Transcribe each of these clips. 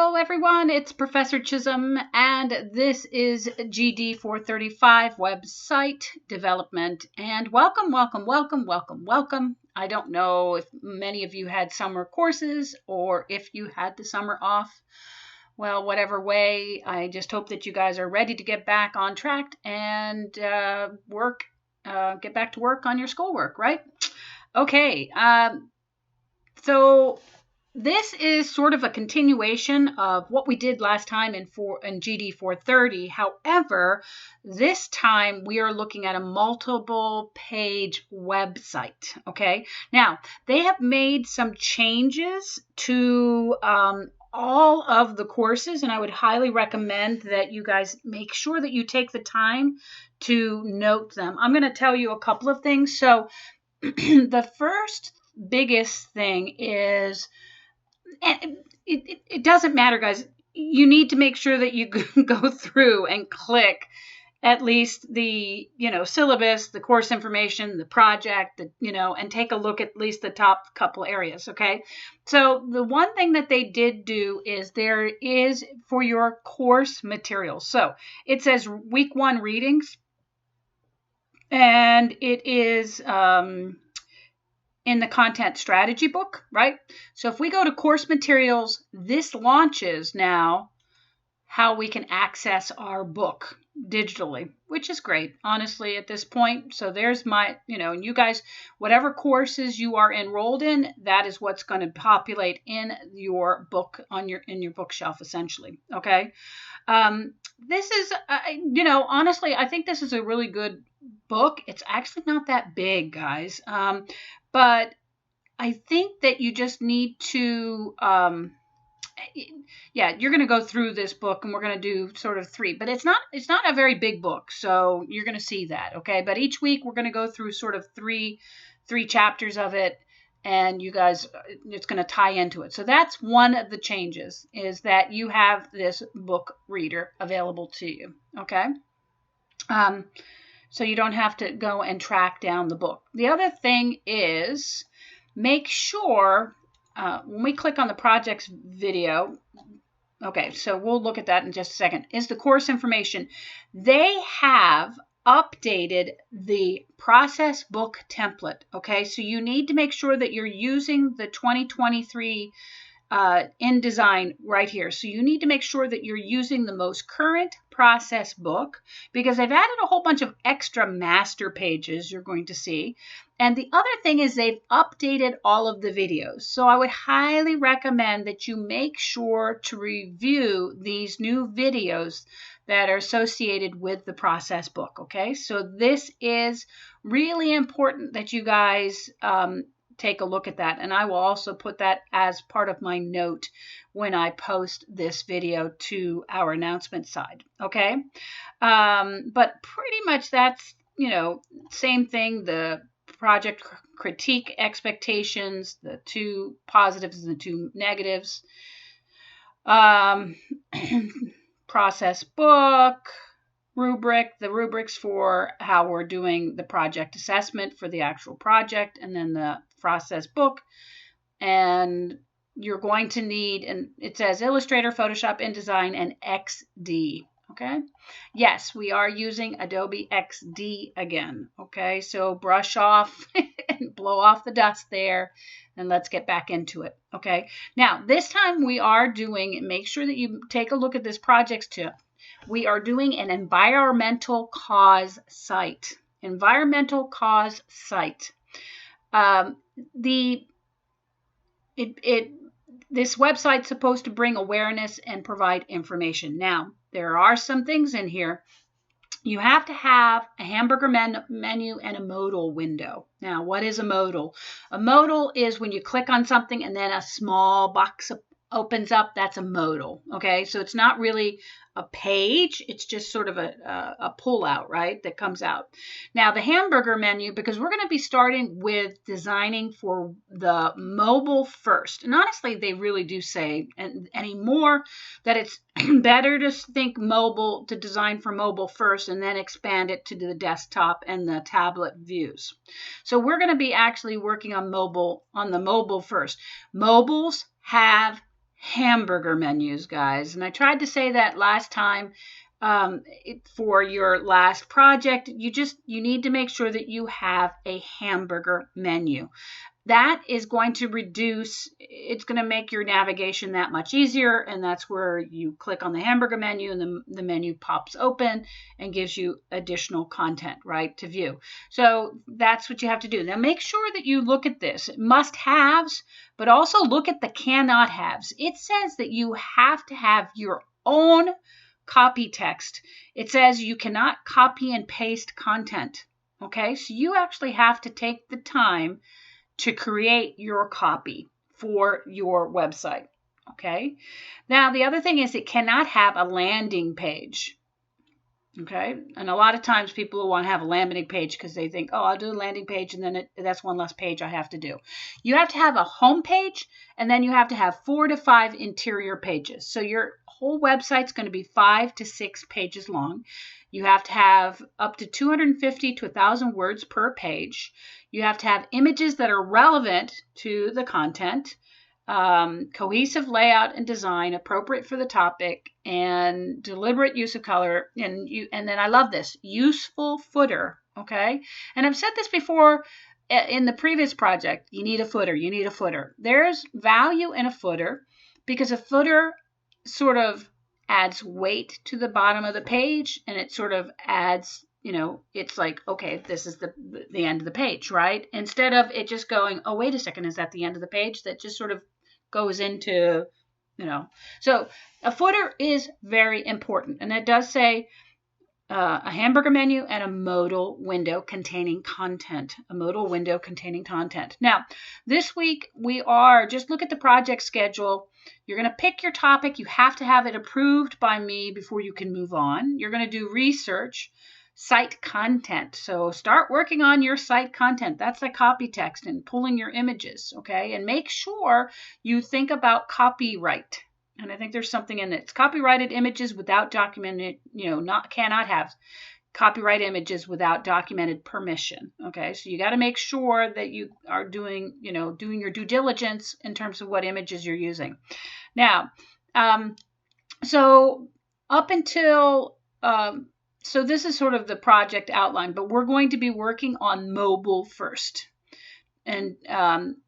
Hello everyone, it's Professor Chisholm and this is GD435 website development, and welcome. I don't know if many of you had summer courses or if you had the summer off. Well, whatever way, I just hope that you guys are ready to get back on track and get back to work on your schoolwork, right? Okay, so this is sort of a continuation of what we did last time in GD430. However, this time we are looking at a multiple page website. Okay, now they have made some changes to all of the courses, and I would highly recommend that you guys make sure that you take the time to note them. I'm going to tell you a couple of things. So the first biggest thing is, and it doesn't matter, guys. You need to make sure that you go through and click at least the, syllabus, the course information, the project, and take a look at least the top couple areas, okay? So the one thing that they did do is there is for your course materials. So it says week 1 readings, and it is in the content strategy book, right? So if we go to course materials, this launches now how we can access our book digitally, which is great, honestly, at this point. So there's my, and you guys, whatever courses you are enrolled in, that is what's going to populate in your book in your bookshelf, essentially. Okay. This is, honestly, I think this is a really good book. It's actually not that big, guys. But I think that you just need to, you're going to go through this book, and we're going to do sort of 3, but it's not a very big book. So you're going to see that. Okay. But each week we're going to go through sort of three chapters of it, and you guys, it's going to tie into it. So that's one of the changes, is that you have this book reader available to you. Okay. So you don't have to go and track down the book. The other thing is, make sure when we click on the projects video, okay, so we'll look at that in just a second, is the course information. They have updated the process book template, okay? So you need to make sure that you're using the 2023 InDesign right here. So you need to make sure that you're using the most current process book, because they've added a whole bunch of extra master pages you're going to see. And the other thing is they've updated all of the videos. So I would highly recommend that you make sure to review these new videos that are associated with the process book. Okay, so this is really important that you guys take a look at that, and I will also put that as part of my note when I post this video to our announcement side. Okay, but pretty much that's same thing. The project critique expectations, the 2 positives and the 2 negatives, process book rubric, the rubrics for how we're doing the project assessment for the actual project, and then the process book. And you're going to need, and it says Illustrator, Photoshop, InDesign, and XD. Okay. Yes, we are using Adobe XD again. Okay. So brush off and blow off the dust there, and let's get back into it. Okay. Now, this time we are doing, make sure that you take a look at this projects tip. We are doing an environmental cause site. Environmental cause site. This website's supposed to bring awareness and provide information. Now, there are some things in here. You have to have a hamburger menu and a modal window. Now, what is a modal? A modal is when you click on something and then a small box opens up. That's a modal. Okay, so it's not really a page. It's just sort of a pull out, right, that comes out. Now, the hamburger menu, because we're going to be starting with designing for the mobile first. And honestly, they really do say anymore that it's better to think mobile, to design for mobile first, and then expand it to the desktop and the tablet views. So we're going to be actually working on the mobile first. Mobiles have hamburger menus, guys. And I tried to say that last time for your last project. You need to make sure that you have a hamburger menu. That is going to it's going to make your navigation that much easier. And that's where you click on the hamburger menu and the menu pops open and gives you additional content, right, to view. So that's what you have to do. Now make sure that you look at this must-haves, but also look at the cannot-haves. It says that you have to have your own copy text. It says you cannot copy and paste content. Okay, so you actually have to take the time to create your copy for your website. Okay. Now, the other thing is it cannot have a landing page. Okay. And a lot of times people will want to have a landing page because they think, oh, I'll do a landing page and then that's one less page I have to do. You have to have a home page and then you have to have 4 to 5 interior pages. So your whole website's going to be 5 to 6 pages long. You have to have up to 250 to 1,000 words per page. You have to have images that are relevant to the content, cohesive layout and design appropriate for the topic, and deliberate use of color. And then I love this, useful footer. Okay. And I've said this before in the previous project, you need a footer. You need a footer. There's value in a footer because a footer sort of adds weight to the bottom of the page, and it sort of adds, it's like, okay, this is the end of the page, right? Instead of it just going, oh, wait a second, is that the end of the page? That just sort of goes into, So a footer is very important, and it does say a hamburger menu and a modal window containing content. A modal window containing content. Now, this week just look at the project schedule. You're going to pick your topic. You have to have it approved by me before you can move on. You're going to do research, site content. So start working on your site content. That's the copy text and pulling your images, okay? And make sure you think about copyright. And I think there's something in it. It's copyrighted images without documented, cannot have copyright images without documented permission. Okay, so you got to make sure that you are doing your due diligence in terms of what images you're using. Now, so up until, so this is sort of the project outline, but we're going to be working on mobile first. And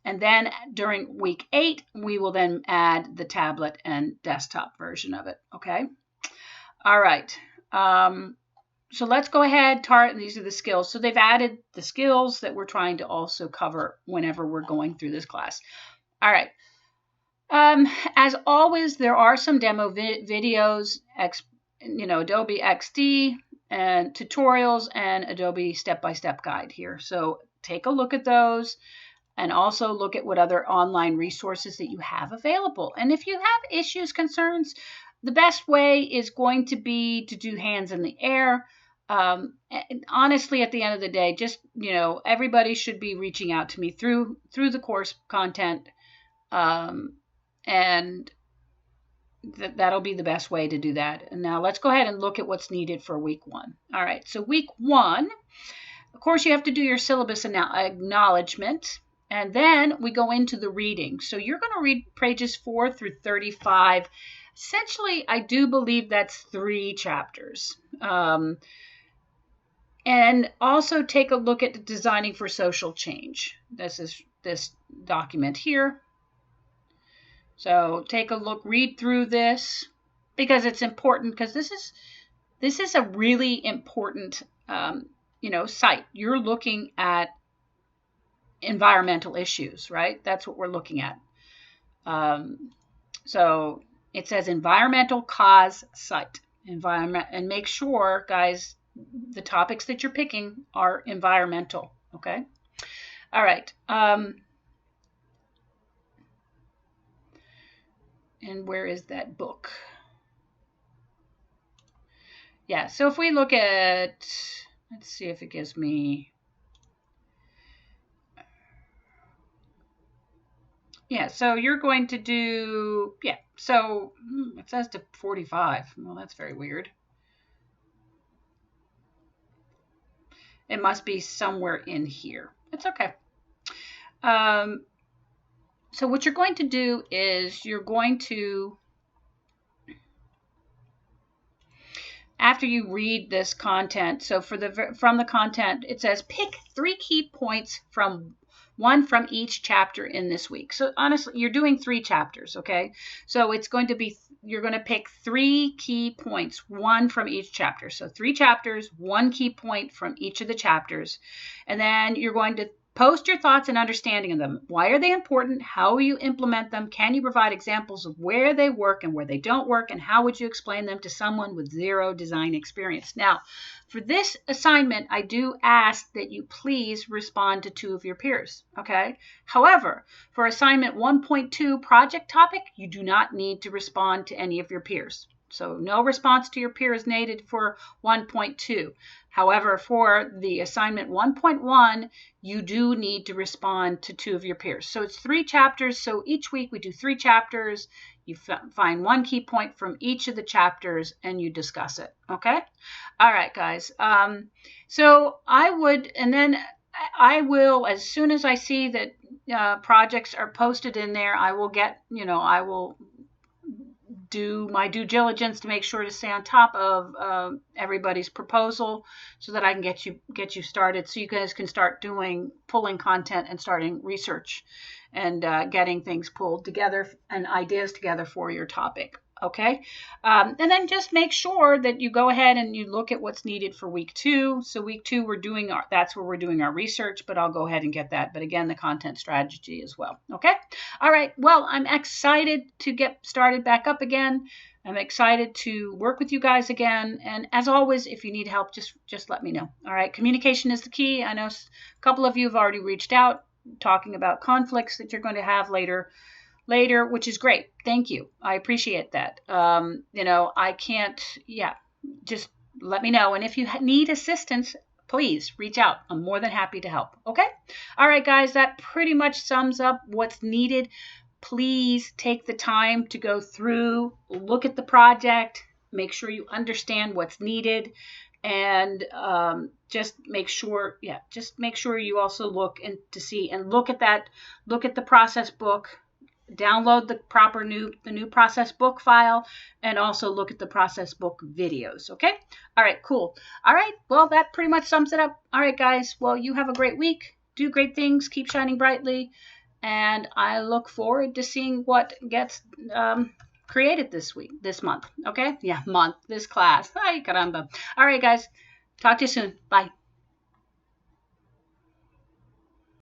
then during week 8, we will then add the tablet and desktop version of it. Okay. All right. So let's go ahead. These are the skills. So they've added the skills that we're trying to also cover whenever we're going through this class. All right. As always, there are some demo videos, Adobe XD and tutorials and Adobe step-by-step guide here. So take a look at those and also look at what other online resources that you have available. And if you have issues, concerns, the best way is going to be to do hands in the air. And honestly, at the end of the day, just, everybody should be reaching out to me through the course content. And that'll be the best way to do that. And now let's go ahead and look at what's needed for week 1. All right. So week 1, of course, you have to do your syllabus acknowledgement, and then we go into the reading. So you're going to read pages 4 through 35. Essentially, I do believe that's 3 chapters. And also take a look at designing for social change. This is this document here. So take a look, read through this because it's important, because this is a really important site. You're looking at environmental issues, right? That's what we're looking at. So it says environmental cause site. Environment, and make sure, guys, the topics that you're picking are environmental, okay? All right. And where is that book? Yeah, so if we look at, let's see if it gives me, yeah, so you're going to do, yeah, so it says to 45. Well, that's very weird. It must be somewhere in here. It's okay. So what you're going to do is you're going to, after you read this content, so from the content, it says pick 3 key points from one from each chapter in this week. So honestly, you're doing 3 chapters, okay? So it's going to be, you're going to pick 3 key points, one from each chapter. So 3 chapters, 1 key point from each of the chapters. And then you're going to post your thoughts and understanding of them. Why are they important? How will you implement them? Can you provide examples of where they work and where they don't work? And how would you explain them to someone with 0 design experience? Now, for this assignment, I do ask that you please respond to 2 of your peers, okay? However, for assignment 1.2 project topic, you do not need to respond to any of your peers. So no response to your peer is needed for 1.2. However, for the assignment 1.1, you do need to respond to 2 of your peers. So it's 3 chapters. So each week we do 3 chapters. You find 1 key point from each of the chapters and you discuss it. Okay? All right, guys. So I would, and then I will, as soon as I see that projects are posted in there, I will get, I will do my due diligence to make sure to stay on top of everybody's proposal so that I can get you started, so you guys can start pulling content and starting research and getting things pulled together and ideas together for your topic. Okay, and then just make sure that you go ahead and you look at what's needed for week 2. So week 2, that's where we're doing our research, but I'll go ahead and get that. But again, the content strategy as well. Okay. All right. Well, I'm excited to get started back up again. I'm excited to work with you guys again. And as always, if you need help, just let me know. All right. Communication is the key. I know a couple of you have already reached out talking about conflicts that you're going to have later, which is great. Thank you. I appreciate that. I can't, just let me know. And if you need assistance, please reach out. I'm more than happy to help. Okay. All right, guys, that pretty much sums up what's needed. Please take the time to go through, look at the project, make sure you understand what's needed, and just make sure you also look at the process book. Download the new process book file, and also look at the process book videos. Okay. All right, cool. All right. Well, that pretty much sums it up. All right, guys. Well, you have a great week. Do great things. Keep shining brightly. And I look forward to seeing what gets created this month. Okay. Yeah. This class. Ay, caramba. All right, guys. Talk to you soon. Bye.